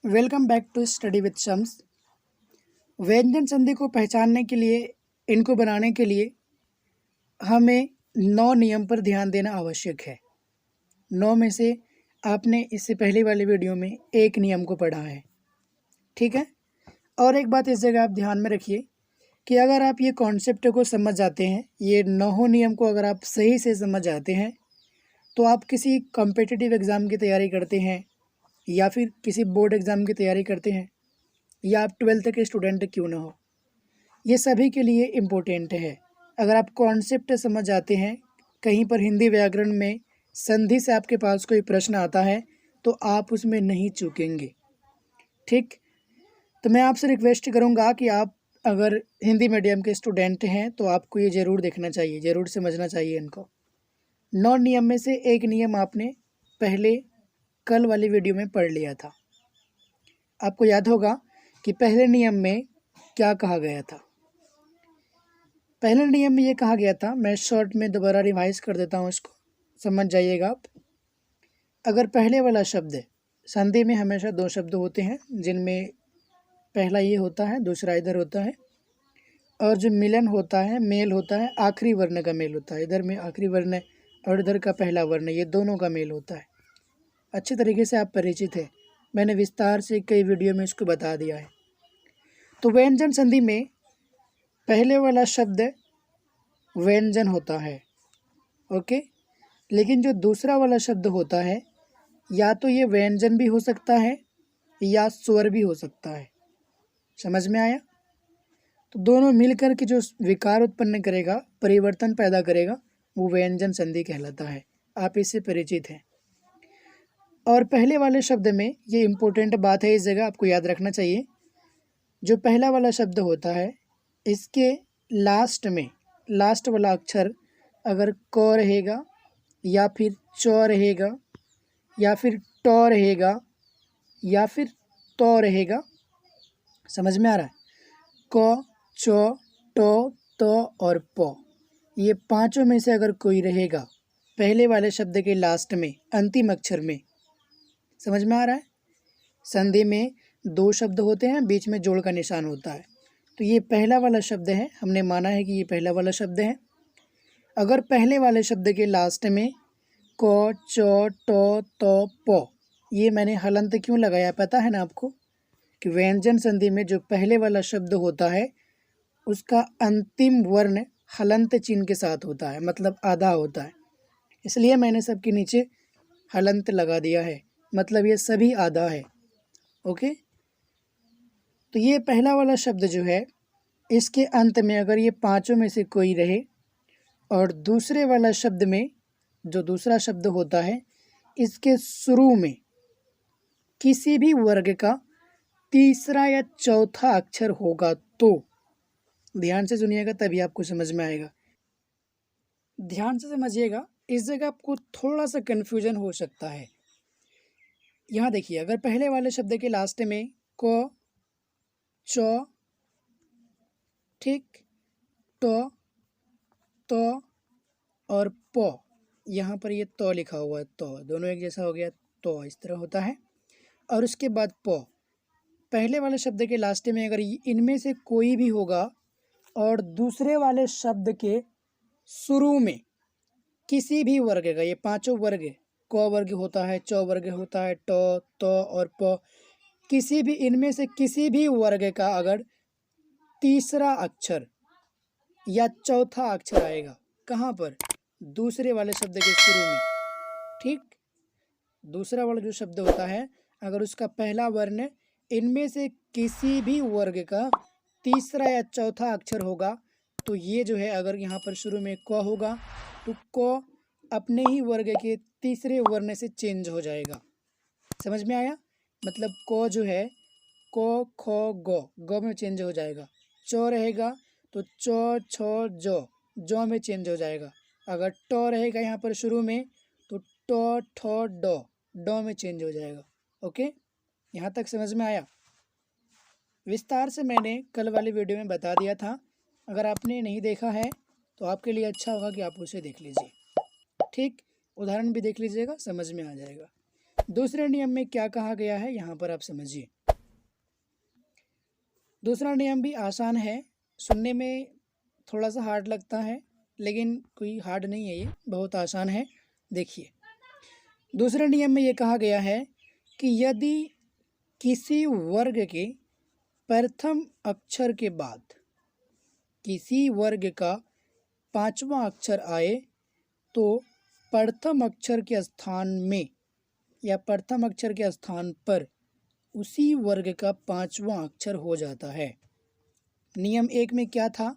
Welcome back to study with Shams. व्यंजन संधि को पहचानने के लिए, इनको बनाने के लिए हमें 9 नियम पर ध्यान देना आवश्यक है। 9 में से आपने इससे पहले वाले वीडियो में एक नियम को पढ़ा है, ठीक है। और एक बात इस जगह आप ध्यान में रखिए कि अगर आप ये कॉन्सेप्ट को समझ जाते हैं, ये 9 नियम को अगर आप सही से समझ जाते हैं, तो आप किसी कॉम्पिटिटिव एग्ज़ाम की तैयारी करते हैं या फिर किसी बोर्ड एग्ज़ाम की तैयारी करते हैं, या आप 12th के स्टूडेंट क्यों ना हो, ये सभी के लिए इम्पोर्टेंट है। अगर आप कॉन्सेप्ट समझ जाते हैं, कहीं पर हिंदी व्याकरण में संधि से आपके पास कोई प्रश्न आता है तो आप उसमें नहीं चूकेंगे, ठीक। तो मैं आपसे रिक्वेस्ट करूंगा कि आप अगर हिंदी मीडियम के स्टूडेंट हैं तो आपको ये ज़रूर देखना चाहिए, ज़रूर समझना चाहिए इनको। 9 नियम में से एक नियम आपने पहले कल वाली वीडियो में पढ़ लिया था। आपको याद होगा कि पहले नियम में क्या कहा गया था। पहले नियम में ये कहा गया था, मैं शॉर्ट में दोबारा रिवाइज कर देता हूँ, इसको समझ जाइएगा आप। अगर पहले वाला शब्द, संधि में हमेशा 2 शब्द होते हैं, जिनमें पहला ये होता है, दूसरा इधर होता है, और जो मिलन होता है, मेल होता है, आखिरी वर्ण का मेल होता है। इधर में आखिरी वर्ण और इधर का पहला वर्ण, ये दोनों का मेल होता है। अच्छे तरीके से आप परिचित हैं, मैंने विस्तार से कई वीडियो में इसको बता दिया है। तो व्यंजन संधि में पहले वाला शब्द व्यंजन होता है, ओके। लेकिन जो दूसरा वाला शब्द होता है, या तो ये व्यंजन भी हो सकता है या स्वर भी हो सकता है। समझ में आया? तो दोनों मिलकर के जो विकार उत्पन्न करेगा, परिवर्तन पैदा करेगा, वो व्यंजन संधि कहलाता है। आप इससे परिचित हैं। और पहले वाले शब्द में ये इम्पोर्टेंट बात है, इस जगह आपको याद रखना चाहिए। जो पहला वाला शब्द होता है, इसके लास्ट में लास्ट वाला अक्षर अगर क रहेगा या फिर च रहेगा या फिर ट रहेगा या फिर त रहेगा, समझ में आ रहा है? क, च, ट, त और प, ये पांचों में से अगर कोई रहेगा पहले वाले शब्द के लास्ट में, अंतिम अक्षर में, समझ में आ रहा है? संधि में 2 शब्द होते हैं, बीच में जोड़ का निशान होता है। तो ये पहला वाला शब्द है, हमने माना है कि ये पहला वाला शब्द है। अगर पहले वाले शब्द के लास्ट में क, च, ट, त, प, ये मैंने हलंत क्यों लगाया पता है ना आपको? कि व्यंजन संधि में जो पहले वाला शब्द होता है, उसका अंतिम वर्ण हलंत चिन्ह के साथ होता है, मतलब आधा होता है। इसलिए मैंने सबके नीचे हलंत लगा दिया है, मतलब ये सभी आधा है, ओके। तो ये पहला वाला शब्द जो है, इसके अंत में अगर ये पांचों में से कोई रहे, और दूसरे वाला शब्द में जो दूसरा शब्द होता है, इसके शुरू में किसी भी वर्ग का तीसरा या चौथा अक्षर होगा तो, ध्यान से सुनिएगा तभी आपको समझ में आएगा। ध्यान से समझिएगा, इस जगह आपको थोड़ा सा कन्फ्यूजन हो सकता है। यहाँ देखिए, अगर पहले वाले शब्द के लास्ट में क, च, ठीक, ट, त और प, यहाँ पर ये तो लिखा हुआ है, तो दोनों एक जैसा हो गया, तो इस तरह होता है। और उसके बाद प, पहले वाले शब्द के लास्ट में अगर इनमें से कोई भी होगा और दूसरे वाले शब्द के शुरू में किसी भी वर्ग का, ये पांचों वर्ग, क वर्ग होता है, च वर्ग होता है, ट, त और प, किसी भी इनमें से किसी भी वर्ग का अगर तीसरा अक्षर या चौथा अक्षर आएगा, कहाँ पर? दूसरे वाले शब्द के शुरू में, ठीक। दूसरा वाला जो शब्द होता है, अगर उसका पहला वर्ण इनमें से किसी भी वर्ग का तीसरा या चौथा अक्षर होगा, तो ये जो है, अगर यहाँ पर शुरू में क होगा तो क अपने ही वर्ग के तीसरे वर्ण से चेंज हो जाएगा। समझ में आया? मतलब क जो है, क, ख, ग में चेंज हो जाएगा। च रहेगा तो च, छ, ज में चेंज हो जाएगा। अगर ट रहेगा यहाँ पर शुरू में तो ट, ठ, ड में चेंज हो जाएगा, ओके। यहाँ तक समझ में आया? विस्तार से मैंने कल वाली वीडियो में बता दिया था, अगर आपने नहीं देखा है तो आपके लिए अच्छा होगा कि आप उसे देख लीजिए, ठीक। उदाहरण भी देख लीजिएगा, समझ में आ जाएगा। दूसरे नियम में क्या कहा गया है यहाँ पर आप समझिए। दूसरा नियम भी आसान है, सुनने में थोड़ा सा हार्ड लगता है लेकिन कोई हार्ड नहीं है, ये बहुत आसान है। देखिए, दूसरे नियम में ये कहा गया है कि यदि किसी वर्ग के प्रथम अक्षर के बाद किसी वर्ग का पांचवा अक्षर आए तो प्रथम अक्षर के स्थान में या प्रथम अक्षर के स्थान पर उसी वर्ग का पांचवा अक्षर हो जाता है। नियम 1 में क्या था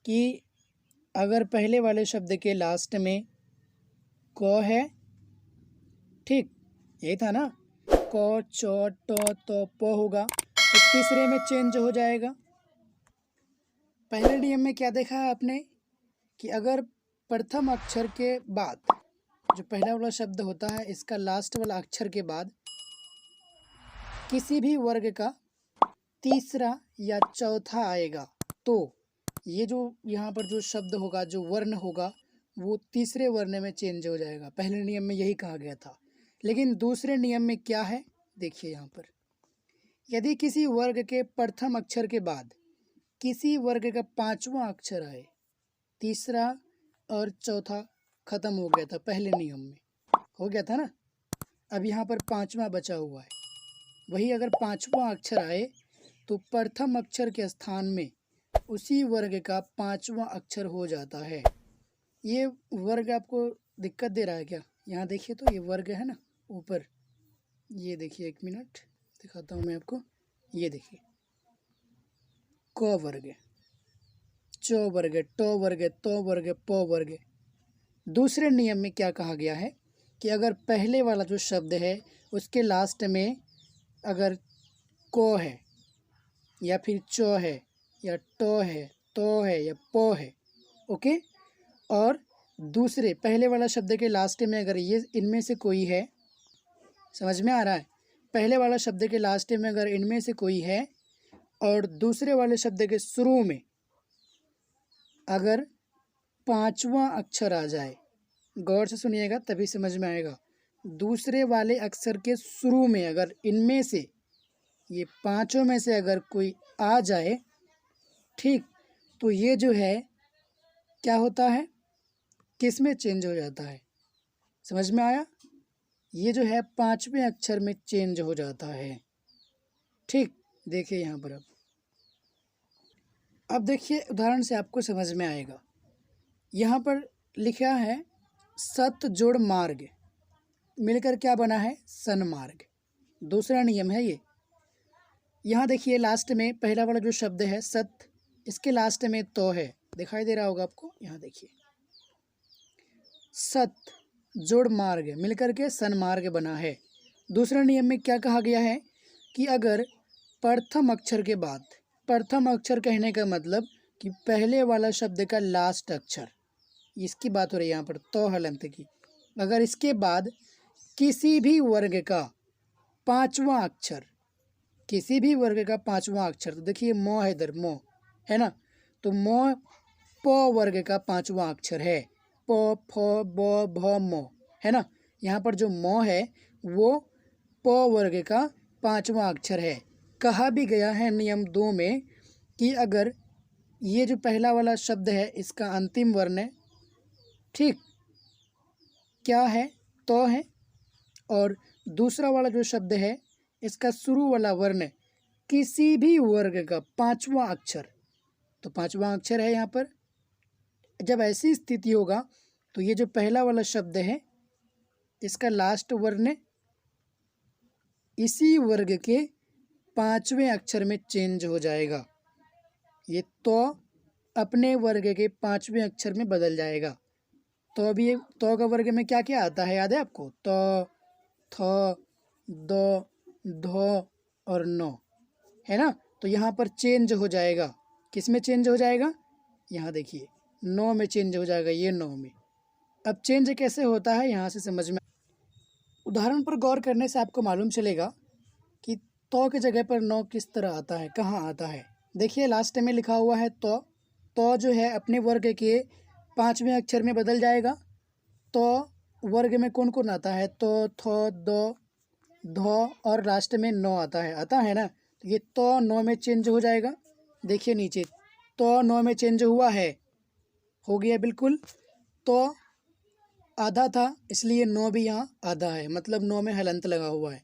कि अगर पहले वाले शब्द के लास्ट में क है, ठीक, यही था ना, क च ट त प होगा तो तीसरे में चेंज हो जाएगा। पहले नियम में क्या देखा है आपने कि अगर प्रथम अक्षर के बाद जो पहला वाला शब्द होता है इसका लास्ट वाला अक्षर के बाद किसी भी वर्ग का तीसरा या चौथा आएगा तो ये जो यहाँ पर जो शब्द होगा, जो वर्ण होगा, वो तीसरे वर्ण में चेंज हो जाएगा। पहले नियम में यही कहा गया था। लेकिन दूसरे नियम में क्या है, देखिए यहाँ पर, यदि किसी वर्ग के प्रथम अक्षर के बाद किसी वर्ग का पांचवा अक्षर आए, तीसरा और चौथा खत्म हो गया था, पहले नियम में हो गया था ना, अब यहाँ पर पांचवा बचा हुआ है। वही अगर पांचवा अक्षर आए तो प्रथम अक्षर के स्थान में उसी वर्ग का पांचवा अक्षर हो जाता है। ये वर्ग आपको दिक्कत दे रहा है क्या? यहाँ देखिए तो ये वर्ग है ना ऊपर, ये देखिए, एक मिनट दिखाता हूँ मैं आपको। ये देखिए, क वर्ग, च वर्ग, ट वर्ग, त वर्ग, प वर्ग। दूसरे नियम में क्या कहा गया है कि अगर पहले वाला जो शब्द है उसके लास्ट में अगर क है या फिर च है या ट है, त है या प है, ओके, और दूसरे पहले वाला शब्द के लास्ट में अगर ये इनमें से कोई है, समझ में आ रहा है, पहले वाला शब्द के लास्ट में अगर इनमें से कोई है और दूसरे वाले शब्द के शुरू में अगर पांचवा अक्षर आ जाए, गौर से सुनिएगा तभी समझ में आएगा। दूसरे वाले अक्षर के शुरू में अगर इनमें से, ये पांचों में से अगर कोई आ जाए, ठीक, तो ये जो है क्या होता है, किस में चेंज हो जाता है, समझ में आया? ये जो है पांचवें अक्षर में चेंज हो जाता है। ठीक, देखिए यहाँ पर अब देखिए उदाहरण से आपको समझ में आएगा। यहाँ पर लिखा है सत जोड़ मार्ग, मिलकर क्या बना है, सन्मार्ग। दूसरा नियम है ये। यहाँ देखिए लास्ट में पहला वाला जो शब्द है सत, इसके लास्ट में तो है, दिखाई दे रहा होगा आपको। यहाँ देखिए, सत जोड़ मार्ग मिलकर के सन्मार्ग बना है। दूसरे नियम में क्या कहा गया है कि अगर प्रथम अक्षर के बाद, प्रथम अक्षर कहने का मतलब कि पहले वाला शब्द का लास्ट अक्षर, इसकी बात हो रही है यहाँ पर, तो हलंत की, अगर इसके बाद किसी भी वर्ग का पांचवा अक्षर, किसी भी वर्ग का पांचवा अक्षर, तो देखिए मो है इधर, मो है ना, तो मो प वर्ग का पांचवा अक्षर है, प फ ब भ मो, है ना। यहाँ पर जो मो है वो प वर्ग का पांचवा अक्षर है। कहा भी गया है नियम 2 में कि अगर ये जो पहला वाला शब्द है इसका अंतिम वर्ण, ठीक, क्या है, तो है, और दूसरा वाला जो शब्द है इसका शुरू वाला वर्ण किसी भी वर्ग का पांचवा अक्षर, तो पांचवा अक्षर है यहाँ पर। जब ऐसी स्थिति होगा तो ये जो पहला वाला शब्द है इसका लास्ट वर्ण इसी वर्ग के पांचवें अक्षर में चेंज हो जाएगा। ये तो अपने वर्ग के पांचवें अक्षर में बदल जाएगा। तो अभी ये तो का वर्ग में क्या क्या आता है, याद है आपको? तो, थ, दो, धो और नो, है ना। तो यहाँ पर चेंज हो जाएगा, किस में चेंज हो जाएगा, यहाँ देखिए नो में चेंज हो जाएगा, ये नो में। अब चेंज कैसे होता है यहाँ से समझ में, उदाहरण पर गौर करने से आपको मालूम चलेगा कि तो की जगह पर नो किस तरह आता है, कहाँ आता है। देखिए लास्ट में लिखा हुआ है तो जो है अपने वर्ग के पांचवें अक्षर में बदल जाएगा। तो वर्ग में कौन कौन आता है, तो, थो, दो, धौ और लास्ट में नौ आता है ना, तो ये तो नौ में चेंज हो जाएगा। देखिए नीचे तो नौ में चेंज हुआ है, हो गया बिल्कुल। तो आधा था इसलिए नौ भी यहाँ आधा है, मतलब नौ में हलंत लगा हुआ है।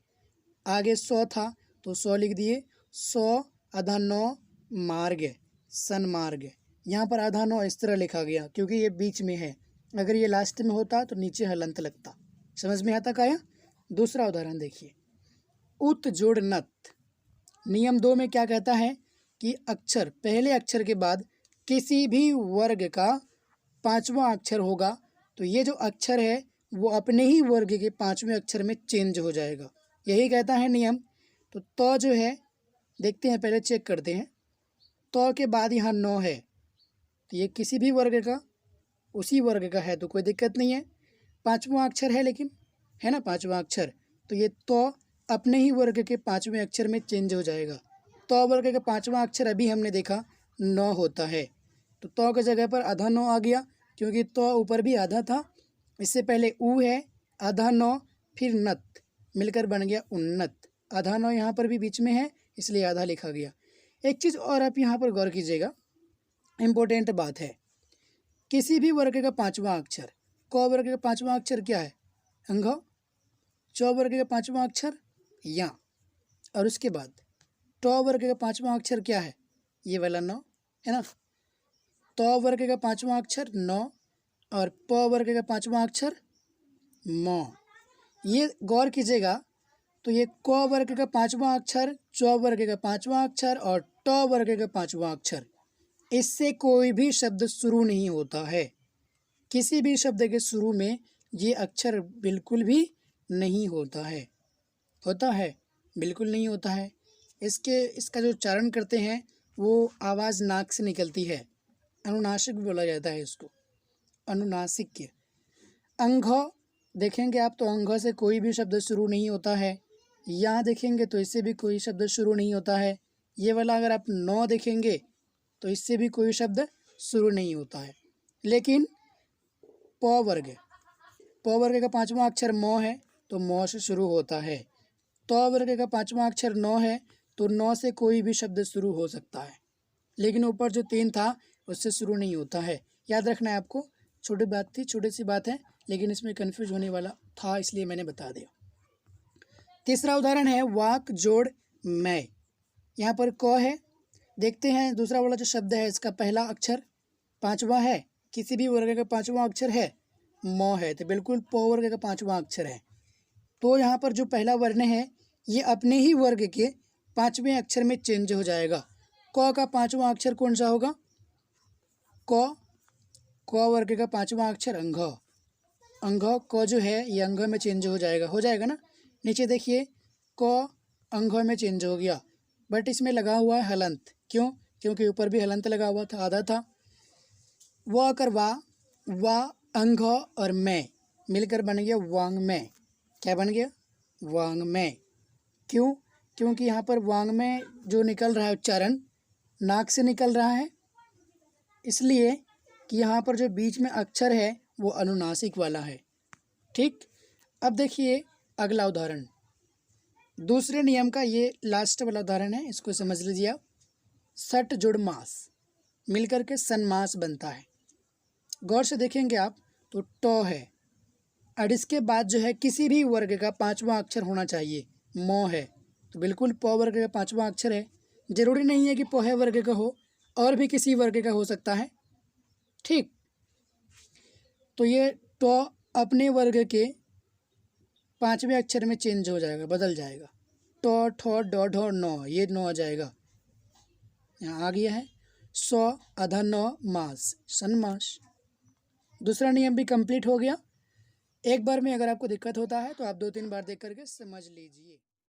आगे 100 था तो 100 लिख दिए, 100 आधा नौ मार्ग सन्मार्ग। यहाँ पर आधा नौ इस तरह लिखा गया क्योंकि ये बीच में है, अगर ये लास्ट में होता तो नीचे हलंत लगता। समझ में आता क्या? दूसरा उदाहरण देखिए, उत जोड़ नत। नियम 2 में क्या कहता है कि अक्षर पहले अक्षर के बाद किसी भी वर्ग का पांचवा अक्षर होगा तो ये जो अक्षर है वो अपने ही वर्ग के पांचवें अक्षर में चेंज हो जाएगा, यही कहता है नियम। तो जो है देखते हैं, पहले चेक करते हैं। तो के बाद यहाँ 9 है तो ये किसी भी वर्ग का उसी वर्ग का है तो कोई दिक्कत नहीं है, पांचवा अक्षर है लेकिन, है ना पांचवा अक्षर, तो ये तो अपने ही वर्ग के पांचवें अक्षर में चेंज हो जाएगा। तो वर्ग का पांचवा अक्षर अभी हमने देखा 9 होता है, तो की जगह पर आधा 9 आ गया क्योंकि तो ऊपर भी आधा था। इससे पहले ऊ है, आधा 9 फिर नत मिलकर बन गया उन्नत। आधा 9 यहाँ पर भी बीच में है इसलिए आधा लिखा गया। एक चीज़ और आप यहाँ पर गौर कीजिएगा, इम्पोर्टेंट बात है, किसी भी वर्ग का पांचवा अक्षर, क वर्ग का पांचवा अक्षर क्या है? अंघ। च वर्ग का पांचवा अक्षर या, और उसके बाद ट वर्ग का पांचवा अक्षर क्या है? ये वाला 9 है ना। तो वर्ग का पांचवा अक्षर 9 और प वर्ग का पांचवा अक्षर म। ये गौर कीजिएगा, तो ये क वर्ग का पांचवा अक्षर, च वर्ग का पांचवा अक्षर और ट वर्ग का पांचवा अक्षर, इससे कोई भी शब्द शुरू नहीं होता है। किसी भी शब्द के शुरू में ये अक्षर बिल्कुल भी नहीं होता है। होता है? बिल्कुल नहीं होता है। इसका जो उच्चारण करते हैं वो आवाज़ नाक से निकलती है, अनुनासिक बोला जाता है इसको, अनुनासिक। अंघ देखेंगे आप तो अंघ से कोई भी शब्द शुरू नहीं होता है। यहाँ देखेंगे तो इससे भी कोई शब्द शुरू नहीं होता है। ये वाला अगर आप 9 देखेंगे तो इससे भी कोई शब्द शुरू नहीं होता है। लेकिन प वर्ग का पांचवा अक्षर म है तो म से शुरू होता है। तो वर्ग का पांचवा अक्षर 9 है तो 9 से कोई भी शब्द शुरू हो सकता है, लेकिन ऊपर जो 3 था उससे शुरू नहीं होता है। याद रखना है आपको, छोटी बात थी, छोटी सी बात है, लेकिन इसमें कन्फ्यूज होने वाला था इसलिए मैंने बता दिया। तीसरा उदाहरण है वाक जोड़ मैं। यहाँ पर क है, देखते हैं दूसरा वाला जो शब्द है इसका पहला अक्षर पांचवा है, किसी भी वर्ग का पांचवा अक्षर है, म है, तो बिल्कुल प वर्ग का पांचवा अक्षर है। तो यहाँ पर जो पहला वर्ण है ये अपने ही वर्ग के पांचवें अक्षर में चेंज हो जाएगा। क का पांचवा अक्षर कौन सा होगा? क वर्ग का पांचवा अक्षर अंघ। अंघ क जो है ये अंघ में चेंज हो जाएगा ना। नीचे देखिए क अंघ में चेंज हो गया, बट इसमें लगा हुआ है हलंत। क्यों? क्योंकि ऊपर भी हलंत लगा हुआ था, आधा था। व कर वा अंघ और मैं मिलकर बन गया वांग में। क्या बन गया? वांग में। क्यों? क्योंकि यहाँ पर वांग में जो निकल रहा है उच्चारण नाक से निकल रहा है, इसलिए कि यहाँ पर जो बीच में अक्षर है वो अनुनासिक वाला है। ठीक, अब देखिए अगला उदाहरण, दूसरे नियम का ये लास्ट वाला उदाहरण है, इसको समझ लीजिए आप। सट जुड़ मास मिलकर के सन्मास बनता है। गौर से देखेंगे आप तो ट है और इसके बाद जो है किसी भी वर्ग का पांचवा अक्षर होना चाहिए। म है तो बिल्कुल प वर्ग का पांचवा अक्षर है। जरूरी नहीं है कि पोहे वर्ग का हो, और भी किसी वर्ग का हो सकता है। ठीक, तो ये ट अपने वर्ग के पांचवें अक्षर में चेंज हो जाएगा, बदल जाएगा। ट ठ ड ढ न, ये 9 आ जाएगा, यहाँ आ गया है। 100 आधा 9 मास सन्मास। दूसरा नियम भी कंप्लीट हो गया। एक बार में अगर आपको दिक्कत होता है तो आप 2-3 बार देख करके समझ लीजिए।